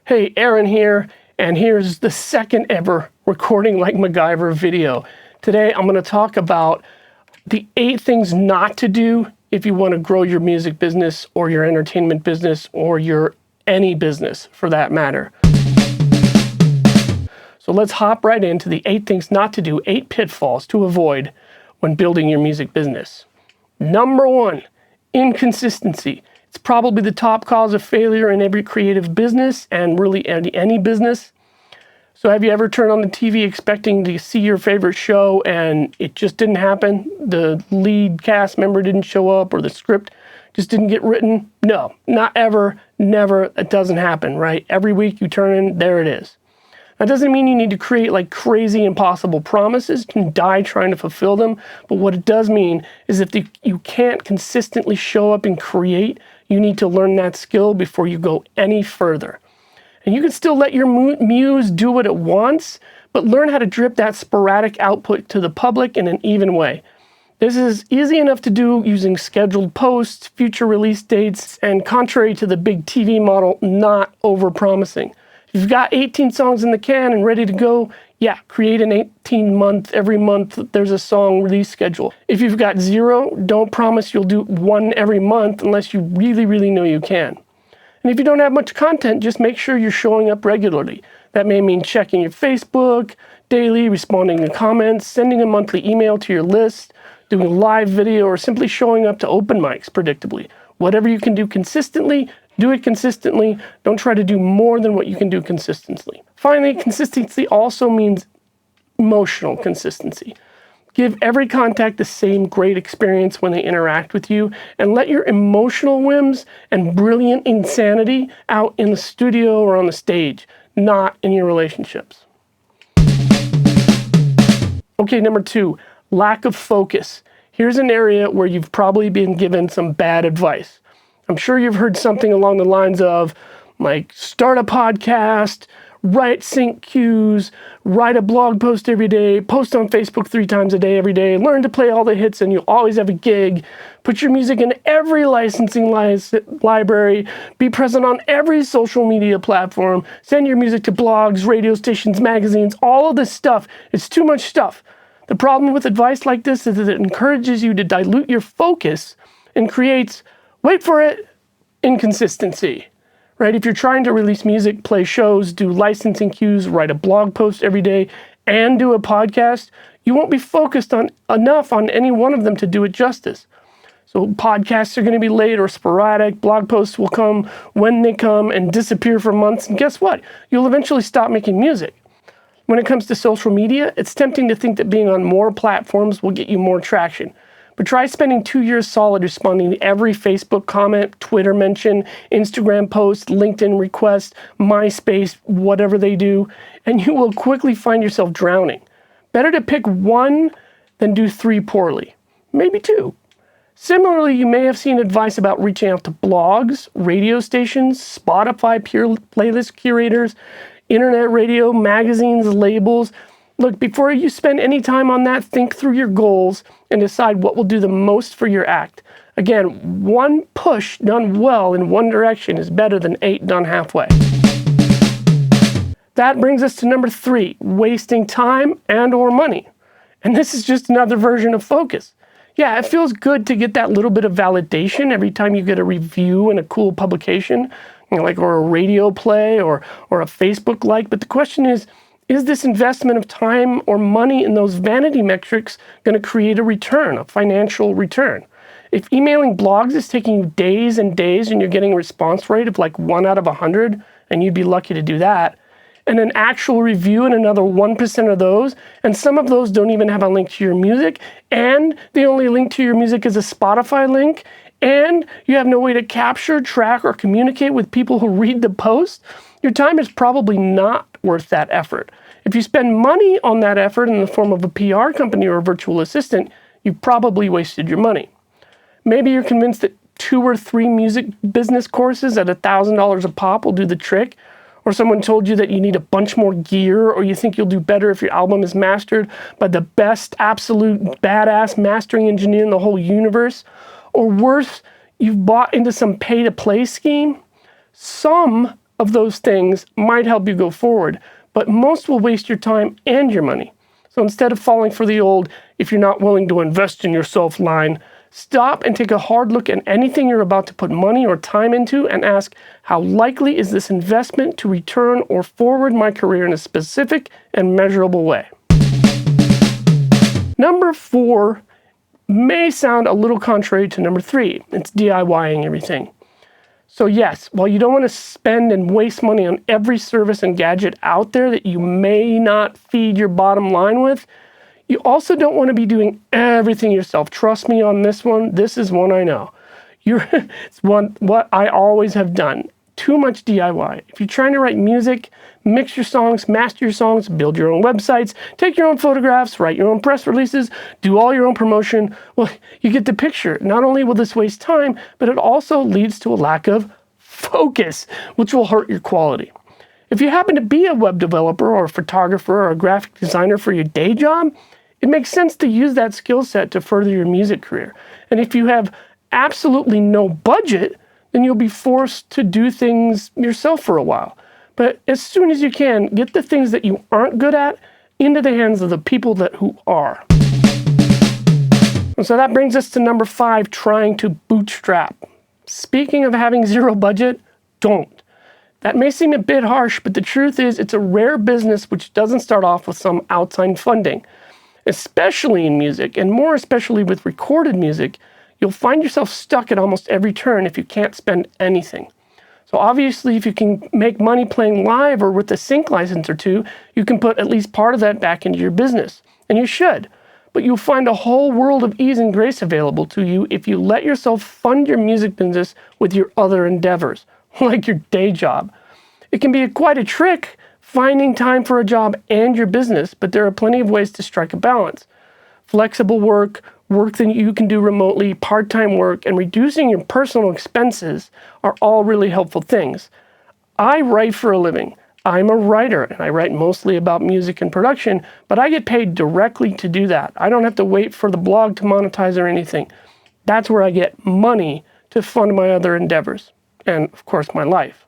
Hey, Aaron here, and here's the second ever Recording Like MacGyver video. Today I'm going to talk about the 8 things not to do if you want to grow your music business or your entertainment business or your any business for that matter. So let's hop right into the 8 things not to do, 8 pitfalls to avoid when building your music business. Number 1, inconsistency. It's probably the top cause of failure in every creative business and really any business. So have you ever turned on the TV expecting to see your favorite show and it just didn't happen? The lead cast member didn't show up or the script just didn't get written? No, not ever, never. It doesn't happen, right? Every week you turn in, there it is. That doesn't mean you need to create like crazy impossible promises and die trying to fulfill them. But what it does mean is if you can't consistently show up and create, you need to learn that skill before you go any further. And you can still let your muse do what it wants, but learn how to drip that sporadic output to the public in an even way. This is easy enough to do using scheduled posts, future release dates, and contrary to the big TV model, not over-promising. If you've got 18 songs in the can and ready to go, yeah, create an 18-month, every month there's a song release schedule. If you've got 0, don't promise you'll do 1 every month unless you really, really know you can. And if you don't have much content, just make sure you're showing up regularly. That may mean checking your Facebook daily, responding to comments, sending a monthly email to your list, doing a live video, or simply showing up to open mics predictably. Whatever you can do consistently, do it consistently. Don't try to do more than what you can do consistently. Finally, consistency also means emotional consistency. Give every contact the same great experience when they interact with you, and let your emotional whims and brilliant insanity out in the studio or on the stage, not in your relationships. Okay, number 2, lack of focus. Here's an area where you've probably been given some bad advice. I'm sure you've heard something along the lines of, like, start a podcast, write sync cues, write a blog post every day, post on Facebook 3 times a day every day, learn to play all the hits and you'll always have a gig, put your music in every licensing library, be present on every social media platform, send your music to blogs, radio stations, magazines, all of this stuff. It's too much stuff. The problem with advice like this is that it encourages you to dilute your focus and creates, wait for it, inconsistency, right? If you're trying to release music, play shows, do licensing cues, write a blog post every day, and do a podcast, you won't be focused enough on any one of them to do it justice. So podcasts are going to be late or sporadic, blog posts will come when they come and disappear for months, and guess what? You'll eventually stop making music. When it comes to social media, it's tempting to think that being on more platforms will get you more traction. But try spending 2 years solid responding to every Facebook comment, Twitter mention, Instagram post, LinkedIn request, MySpace, whatever they do, and you will quickly find yourself drowning. Better to pick 1 than do 3 poorly. Maybe 2. Similarly, you may have seen advice about reaching out to blogs, radio stations, Spotify playlist curators, internet radio, magazines, labels. Look, before you spend any time on that, think through your goals and decide what will do the most for your act. Again, 1 push done well in one direction is better than 8 done halfway. That brings us to number 3, wasting time and or money. And this is just another version of focus. Yeah, it feels good to get that little bit of validation every time you get a review in a cool publication, or a radio play or a Facebook like, but the question is this investment of time or money in those vanity metrics going to create a return, a financial return? If emailing blogs is taking you days and days and you're getting a response rate of like 1 out of 100, and you'd be lucky to do that, and an actual review in another 1% of those, and some of those don't even have a link to your music, and the only link to your music is a Spotify link, and you have no way to capture, track, or communicate with people who read the post, your time is probably not worth that effort. If you spend money on that effort in the form of a PR company or a virtual assistant, you've probably wasted your money. Maybe you're convinced that 2 or 3 music business courses at $1,000 a pop will do the trick, or someone told you that you need a bunch more gear, or you think you'll do better if your album is mastered by the best absolute badass mastering engineer in the whole universe, or worse, you've bought into some pay-to-play scheme. Some of those things might help you go forward, but most will waste your time and your money. So instead of falling for the old, if you're not willing to invest in yourself line, stop and take a hard look at anything you're about to put money or time into and ask, how likely is this investment to return or forward my career in a specific and measurable way? Number 4 may sound a little contrary to number 3. It's DIYing everything. So yes, while you don't want to spend and waste money on every service and gadget out there that you may not feed your bottom line with, you also don't want to be doing everything yourself. Trust me on this one. This is one I know. It's what I always have done. Too much DIY. If you're trying to write music, mix your songs, master your songs, build your own websites, take your own photographs, write your own press releases, do all your own promotion, well, you get the picture. Not only will this waste time, but it also leads to a lack of focus, which will hurt your quality. If you happen to be a web developer or a photographer or a graphic designer for your day job, it makes sense to use that skill set to further your music career. And if you have absolutely no budget, then you'll be forced to do things yourself for a while. But as soon as you can, get the things that you aren't good at into the hands of the people who are. And so that brings us to number 5, trying to bootstrap. Speaking of having zero budget, don't. That may seem a bit harsh, but the truth is it's a rare business which doesn't start off with some outside funding. Especially in music, and more especially with recorded music, you'll find yourself stuck at almost every turn if you can't spend anything. So obviously, if you can make money playing live or with a sync license or two, you can put at least part of that back into your business. And you should. But you'll find a whole world of ease and grace available to you if you let yourself fund your music business with your other endeavors, like your day job. It can be quite a trick finding time for a job and your business, but there are plenty of ways to strike a balance. Flexible work that you can do remotely, part-time work, and reducing your personal expenses are all really helpful things. I write for a living. I'm a writer, and I write mostly about music and production, but I get paid directly to do that. I don't have to wait for the blog to monetize or anything. That's where I get money to fund my other endeavors, and of course my life.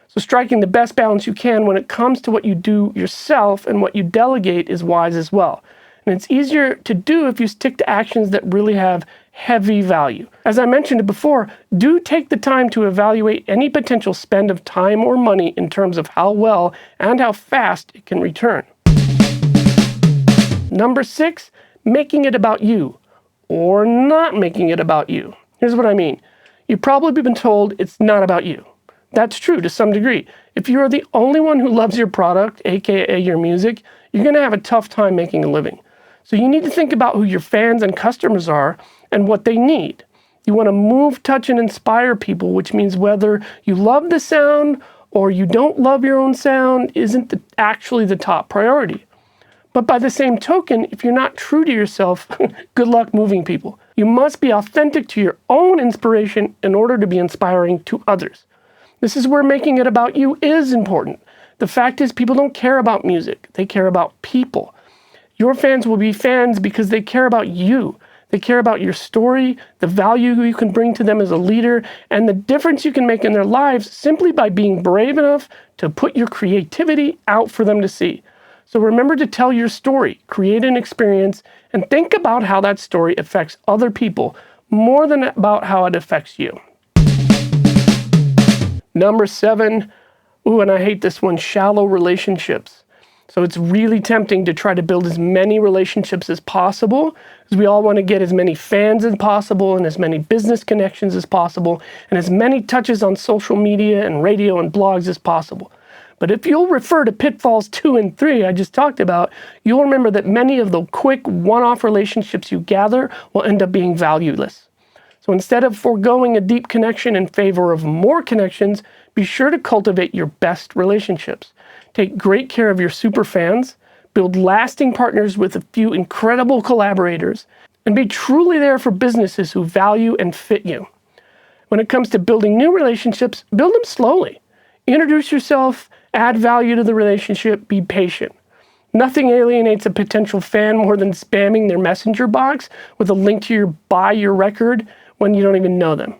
So striking the best balance you can when it comes to what you do yourself and what you delegate is wise as well. And it's easier to do if you stick to actions that really have heavy value. As I mentioned before, do take the time to evaluate any potential spend of time or money in terms of how well and how fast it can return. Number 6, making it about you, or not making it about you. Here's what I mean. You've probably been told it's not about you. That's true to some degree. If you are the only one who loves your product, aka your music, you're going to have a tough time making a living. So you need to think about who your fans and customers are and what they need. You want to move, touch, and inspire people, which means whether you love the sound or you don't love your own sound isn't actually the top priority. But by the same token, if you're not true to yourself, good luck moving people. You must be authentic to your own inspiration in order to be inspiring to others. This is where making it about you is important. The fact is, people don't care about music. They care about people. Your fans will be fans because they care about you. They care about your story, the value you can bring to them as a leader, and the difference you can make in their lives simply by being brave enough to put your creativity out for them to see. So remember to tell your story, create an experience, and think about how that story affects other people more than about how it affects you. Number 7, and I hate this one, shallow relationships. So it's really tempting to try to build as many relationships as possible, because we all want to get as many fans as possible and as many business connections as possible and as many touches on social media and radio and blogs as possible. But if you'll refer to pitfalls 2 and 3 I just talked about, you'll remember that many of the quick one-off relationships you gather will end up being valueless. So instead of foregoing a deep connection in favor of more connections, be sure to cultivate your best relationships. Take great care of your super fans, build lasting partners with a few incredible collaborators, and be truly there for businesses who value and fit you. When it comes to building new relationships, build them slowly. Introduce yourself, add value to the relationship, be patient. Nothing alienates a potential fan more than spamming their messenger box with a link to buy your record when you don't even know them.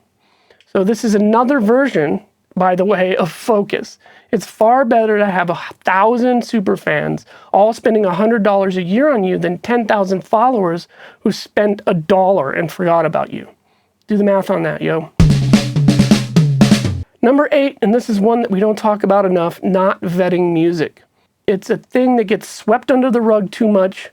So this is another version by the way, of focus. It's far better to have 1,000 superfans all spending $100 a year on you than 10,000 followers who spent $1 and forgot about you. Do the math on that, yo. Number 8, and this is one that we don't talk about enough, not vetting music. It's a thing that gets swept under the rug too much,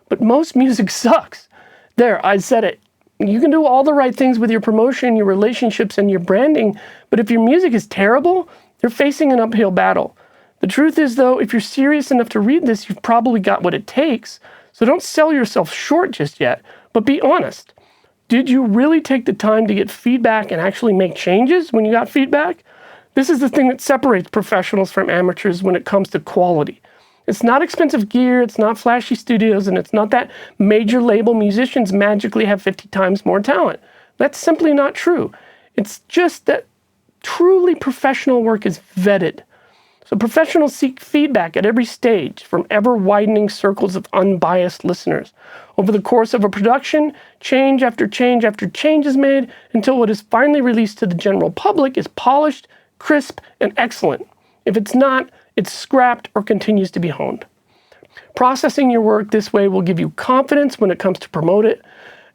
but most music sucks. There, I said it. You can do all the right things with your promotion, your relationships, and your branding, but if your music is terrible, you're facing an uphill battle. The truth is, though, if you're serious enough to read this, you've probably got what it takes, so don't sell yourself short just yet, but be honest. Did you really take the time to get feedback and actually make changes when you got feedback? This is the thing that separates professionals from amateurs when it comes to quality. It's not expensive gear, it's not flashy studios, and it's not that major label musicians magically have 50 times more talent. That's simply not true. It's just that truly professional work is vetted. So professionals seek feedback at every stage from ever-widening circles of unbiased listeners. Over the course of a production, change after change after change is made until what is finally released to the general public is polished, crisp, and excellent. If it's not, it's scrapped or continues to be honed. Processing your work this way will give you confidence when it comes to promote it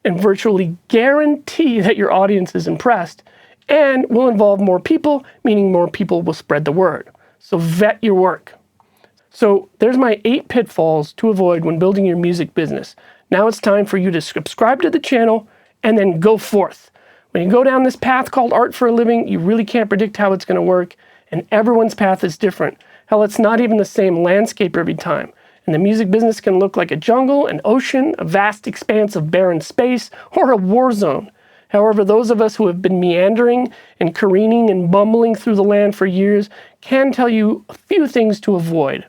and virtually guarantee that your audience is impressed, and will involve more people, meaning more people will spread the word. So vet your work. So there's my 8 pitfalls to avoid when building your music business. Now it's time for you to subscribe to the channel and then go forth. When you go down this path called art for a living, you really can't predict how it's going to work, and everyone's path is different. Hell, it's not even the same landscape every time. And the music business can look like a jungle, an ocean, a vast expanse of barren space, or a war zone. However, those of us who have been meandering and careening and bumbling through the land for years can tell you a few things to avoid.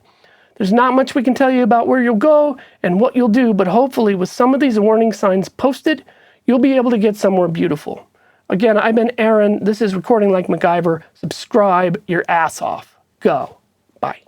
There's not much we can tell you about where you'll go and what you'll do, but hopefully with some of these warning signs posted, you'll be able to get somewhere beautiful. Again, I've been Aaron. This is Recording Like MacGyver. Subscribe your ass off. Go. Bye.